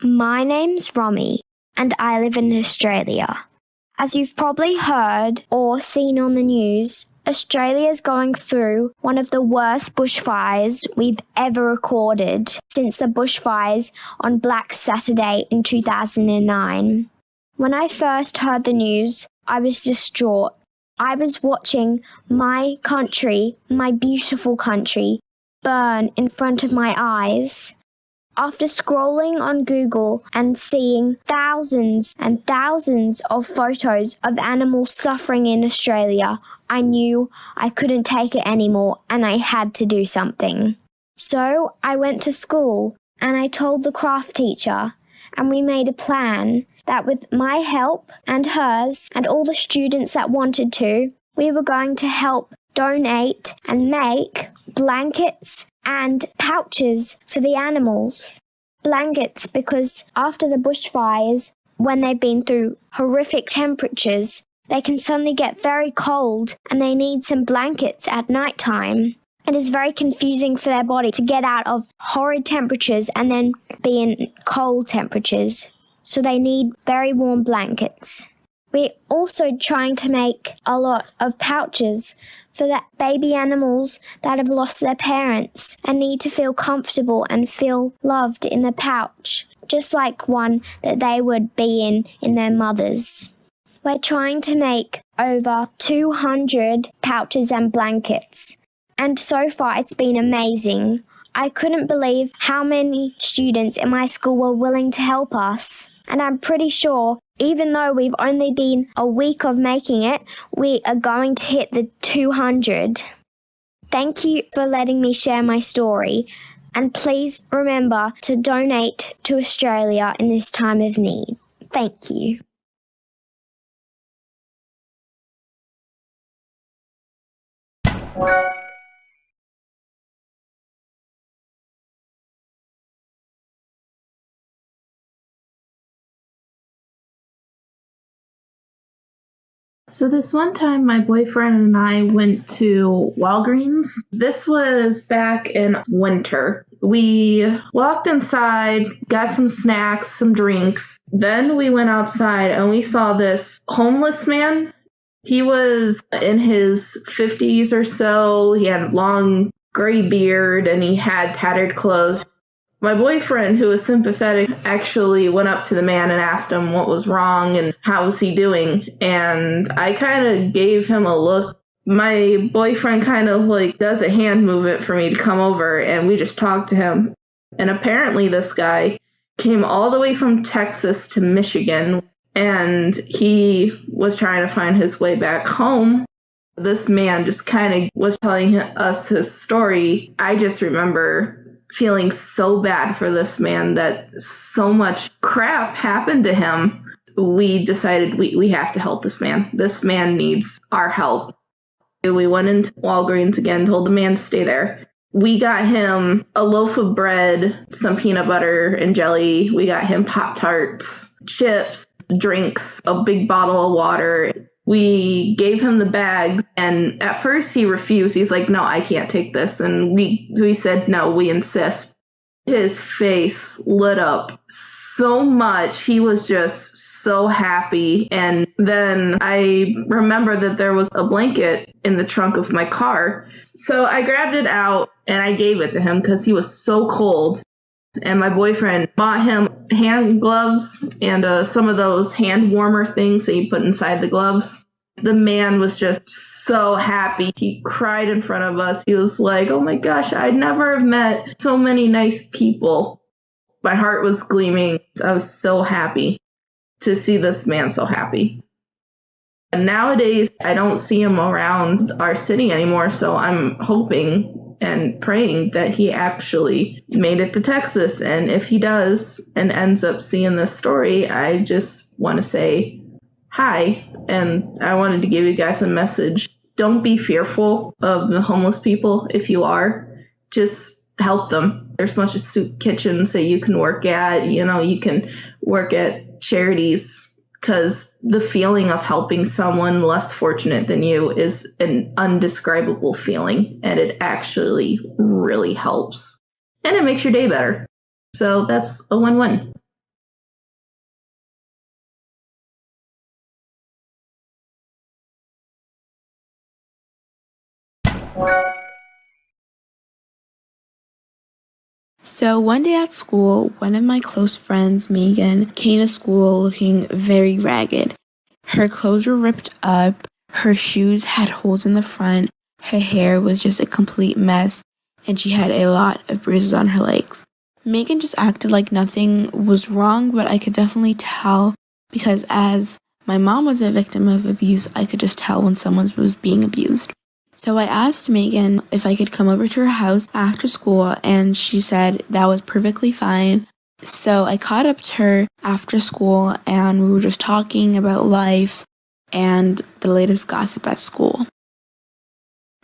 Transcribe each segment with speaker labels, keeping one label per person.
Speaker 1: My name's Romy, and I live in Australia. As you've probably heard or seen on the news, Australia's going through one of the worst bushfires we've ever recorded since the bushfires on Black Saturday in 2009. When I first heard the news, I was distraught. I was watching my country, my beautiful country, burn in front of my eyes. After scrolling on Google and seeing thousands and thousands of photos of animals suffering in Australia, I knew I couldn't take it anymore and I had to do something. So I went to school and I told the craft teacher, and we made a plan that with my help and hers and all the students that wanted to, we were going to help donate and make blankets and pouches for the animals. Blankets because after the bushfires, when they've been through horrific temperatures, they can suddenly get very cold and they need some blankets at night time. It is very confusing for their body to get out of horrid temperatures and then be in cold temperatures. So they need very warm blankets. We're also trying to make a lot of pouches for the baby animals that have lost their parents and need to feel comfortable and feel loved in the pouch, just like one that they would be in their mothers. We're trying to make over 200 pouches and blankets, and so far it's been amazing. I couldn't believe how many students in my school were willing to help us. And I'm pretty sure, even though we've only been a week of making it, we are going to hit the 200. Thank you for letting me share my story. And please remember to donate to Australia in this time of need. Thank you.
Speaker 2: So this one time, my boyfriend and I went to Walgreens. This was back in winter. We walked inside, got some snacks, some drinks. Then we went outside and we saw this homeless man. He was in his 50s or so. He had long gray beard and he had tattered clothes. My boyfriend, who was sympathetic, actually went up to the man and asked him what was wrong and how was he doing. And I kind of gave him a look. My boyfriend kind of does a hand movement for me to come over, and we just talked to him. And apparently this guy came all the way from Texas to Michigan, and he was trying to find his way back home. This man just kind of was telling us his story. I just remember feeling so bad for this man that so much crap happened to him. We decided we have to help this man. This man needs our help. We went into Walgreens again, told the man to stay there. We got him a loaf of bread, some peanut butter and jelly. We got him Pop-Tarts, chips, drinks, a big bottle of water. We gave him the bag, and at first he refused. He's like, no, I can't take this. And we said, no, we insist. His face lit up so much. He was just so happy. And then I remember that there was a blanket in the trunk of my car. So I grabbed it out and I gave it to him because he was so cold. And my boyfriend bought him hand gloves and some of those hand warmer things that you put inside the gloves. The man was just so happy. He cried in front of us. He was like, oh my gosh, I'd never have met so many nice people. My heart was gleaming. I was so happy to see this man so happy. And nowadays, I don't see him around our city anymore, so I'm hoping and praying that he actually made it to Texas. And if he does and ends up seeing this story, I just want to say hi. And I wanted to give you guys a message. Don't be fearful of the homeless people. If you are, just help them. There's a bunch of soup kitchens that you can work at. You can work at charities, because the feeling of helping someone less fortunate than you is an undescribable feeling, and it actually really helps. and it makes your day better. So that's a win-win.
Speaker 3: So one day at school, one of my close friends, Megan, came to school looking very ragged. Her clothes were ripped up, her shoes had holes in the front, her hair was just a complete mess, and she had a lot of bruises on her legs. Megan just acted like nothing was wrong, but I could definitely tell because as my mom was a victim of abuse, I could just tell when someone was being abused. So I asked Megan if I could come over to her house after school, and she said that was perfectly fine. So I caught up to her after school, and we were just talking about life and the latest gossip at school.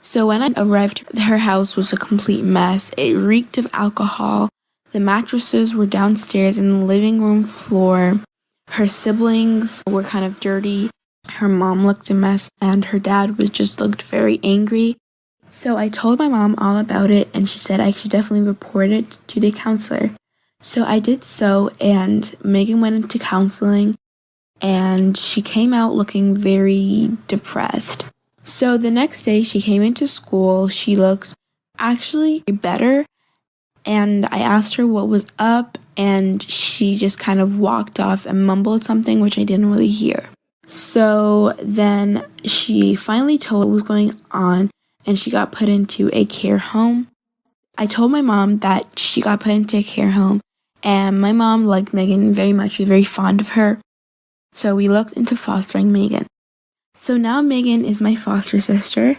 Speaker 3: So when I arrived, her house was a complete mess. It reeked of alcohol. The mattresses were downstairs in the living room floor. Her siblings were kind of dirty. Her mom looked a mess, and her dad looked very angry. So I told my mom all about it, and she said I should definitely report it to the counselor. So I did so, and Megan went into counseling, and she came out looking very depressed. So the next day she came into school. She looked actually better, and I asked her what was up, and she just kind of walked off and mumbled something, which I didn't really hear. So then she finally told what was going on, and she got put into a care home. I told my mom that she got put into a care home, and my mom liked Megan very much. She was very fond of her. So we looked into fostering Megan. So now Megan is my foster sister,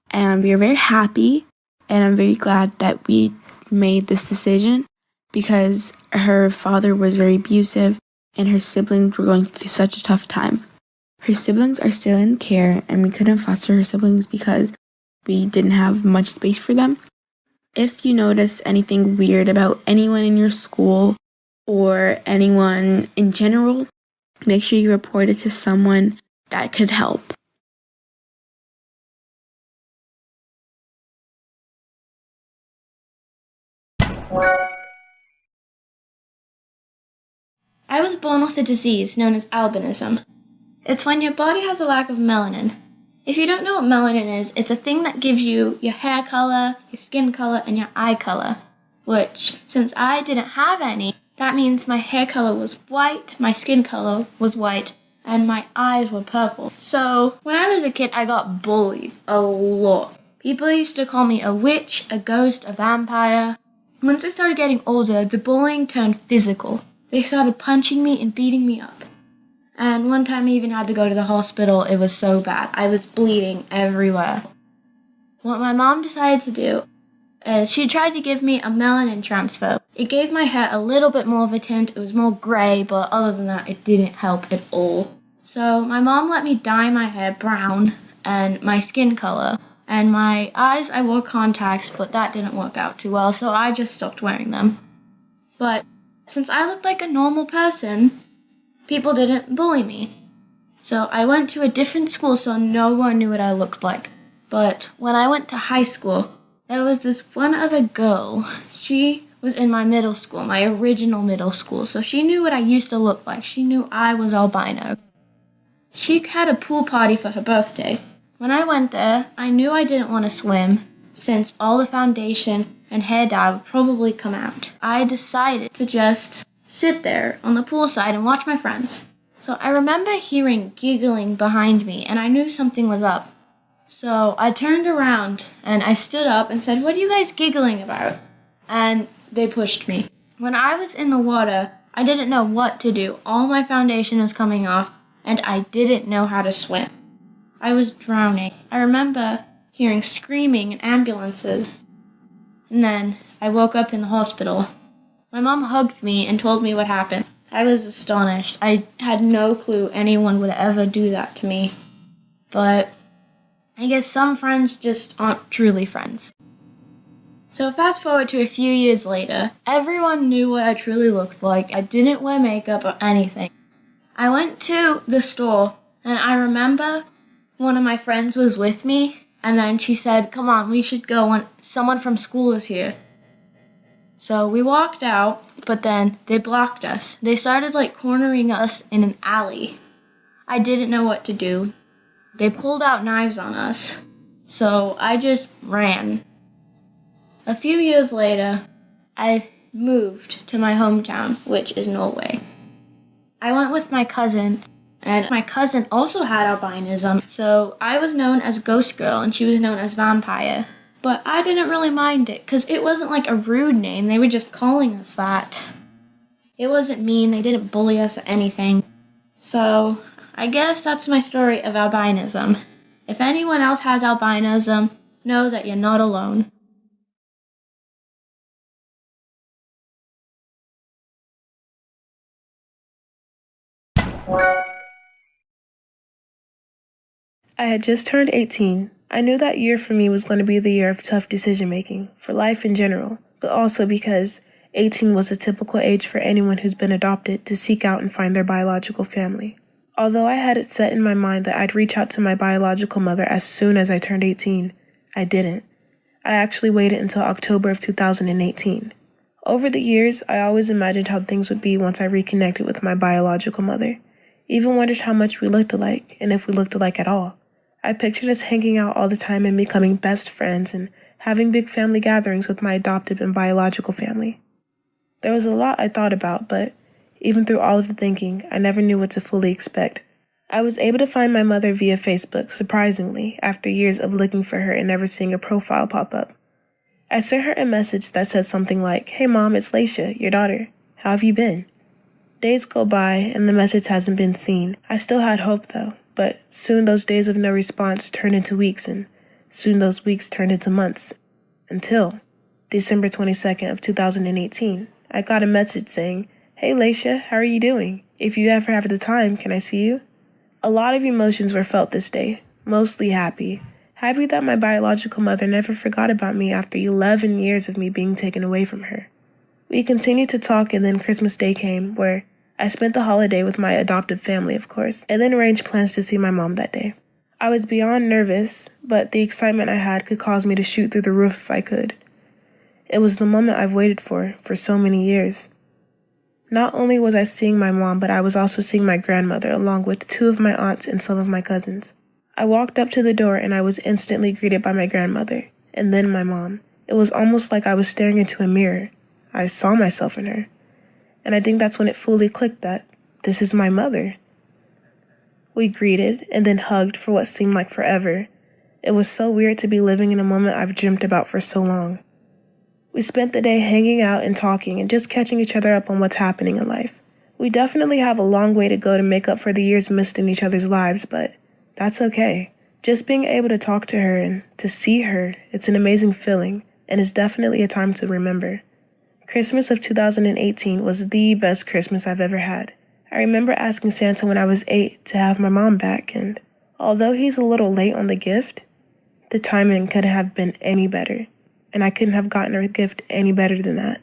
Speaker 3: and we are very happy, and I'm very glad that we made this decision because her father was very abusive, and her siblings were going through such a tough time. Her siblings are still in care, and we couldn't foster her siblings because we didn't have much space for them. If you notice anything weird about anyone in your school or anyone in general, make sure you report it to someone that could help.
Speaker 4: I was born with a disease known as albinism. It's when your body has a lack of melanin. If you don't know what melanin is, it's a thing that gives you your hair color, your skin color, and your eye color. Which, since I didn't have any, that means my hair color was white, my skin color was white, and my eyes were purple. So, when I was a kid, I got bullied a lot. People used to call me a witch, a ghost, a vampire. Once I started getting older, the bullying turned physical. They started punching me and beating me up. And one time I even had to go to the hospital. It was so bad. I was bleeding everywhere. What my mom decided to do is she tried to give me a melanin transfer. It gave my hair a little bit more of a tint. It was more gray, but other than that, it didn't help at all. So my mom let me dye my hair brown and my skin color. And my eyes, I wore contacts, but that didn't work out too well, so I just stopped wearing them. But since I looked like a normal person, people didn't bully me. So I went to a different school so no one knew what I looked like. But when I went to high school, there was this one other girl. She was in my middle school, my original middle school, so she knew what I used to look like. She knew I was albino. She had a pool party for her birthday. When I went there, I knew I didn't want to swim, since all the foundation and hair dye would probably come out. I decided to just sit there on the poolside and watch my friends. So I remember hearing giggling behind me, and I knew something was up. So I turned around, and I stood up and said, "What are you guys giggling about?" And they pushed me. When I was in the water, I didn't know what to do. All my foundation was coming off, and I didn't know how to swim. I was drowning. I remember hearing screaming and ambulances. And then I woke up in the hospital. My mom hugged me and told me what happened. I was astonished. I had no clue anyone would ever do that to me. But I guess some friends just aren't truly friends. So fast forward to a few years later, everyone knew what I truly looked like. I didn't wear makeup or anything. I went to the store, and I remember one of my friends was with me, and then she said, "Come on, we should go when someone from school is here." So we walked out, but then they blocked us. They started cornering us in an alley. I didn't know what to do. They pulled out knives on us. So I just ran. A few years later, I moved to my hometown, which is Norway. I went with my cousin, and my cousin also had albinism, so I was known as Ghost Girl and she was known as Vampire. But I didn't really mind it, because it wasn't a rude name, they were just calling us that. It wasn't mean, they didn't bully us or anything. So, I guess that's my story of albinism. If anyone else has albinism, know that you're not alone.
Speaker 5: I had just turned 18. I knew that year for me was going to be the year of tough decision making, for life in general, but also because 18 was a typical age for anyone who's been adopted to seek out and find their biological family. Although I had it set in my mind that I'd reach out to my biological mother as soon as I turned 18, I didn't. I actually waited until October of 2018. Over the years, I always imagined how things would be once I reconnected with my biological mother. Even wondered how much we looked alike, and if we looked alike at all. I pictured us hanging out all the time and becoming best friends and having big family gatherings with my adoptive and biological family. There was a lot I thought about, but even through all of the thinking, I never knew what to fully expect. I was able to find my mother via Facebook, surprisingly, after years of looking for her and never seeing a profile pop up. I sent her a message that said something like, "Hey Mom, it's Laisha, your daughter. How have you been?" Days go by and the message hasn't been seen. I still had hope though, but soon those days of no response turned into weeks, and soon those weeks turned into months. Until December 22nd of 2018, I got a message saying, "Hey Laisha, how are you doing? If you ever have the time, can I see you?" A lot of emotions were felt this day, mostly happy. Happy that my biological mother never forgot about me after 11 years of me being taken away from her. We continued to talk, and then Christmas Day came, where I spent the holiday with my adoptive family, of course, and then arranged plans to see my mom that day. I was beyond nervous, but the excitement I had could cause me to shoot through the roof if I could. It was the moment I've waited for so many years. Not only was I seeing my mom, but I was also seeing my grandmother, along with 2 of my aunts and some of my cousins. I walked up to the door and I was instantly greeted by my grandmother, and then my mom. It was almost like I was staring into a mirror. I saw myself in her. And I think that's when it fully clicked that this is my mother. We greeted and then hugged for what seemed like forever. It was so weird to be living in a moment I've dreamt about for so long. We spent the day hanging out and talking and just catching each other up on what's happening in life. We definitely have a long way to go to make up for the years missed in each other's lives, but that's okay. Just being able to talk to her and to see her, it's an amazing feeling, and it's definitely a time to remember. Christmas of 2018 was the best Christmas I've ever had. I remember asking Santa when I was 8 to have my mom back, and although he's a little late on the gift, the timing couldn't have been any better, and I couldn't have gotten her a gift any better than that.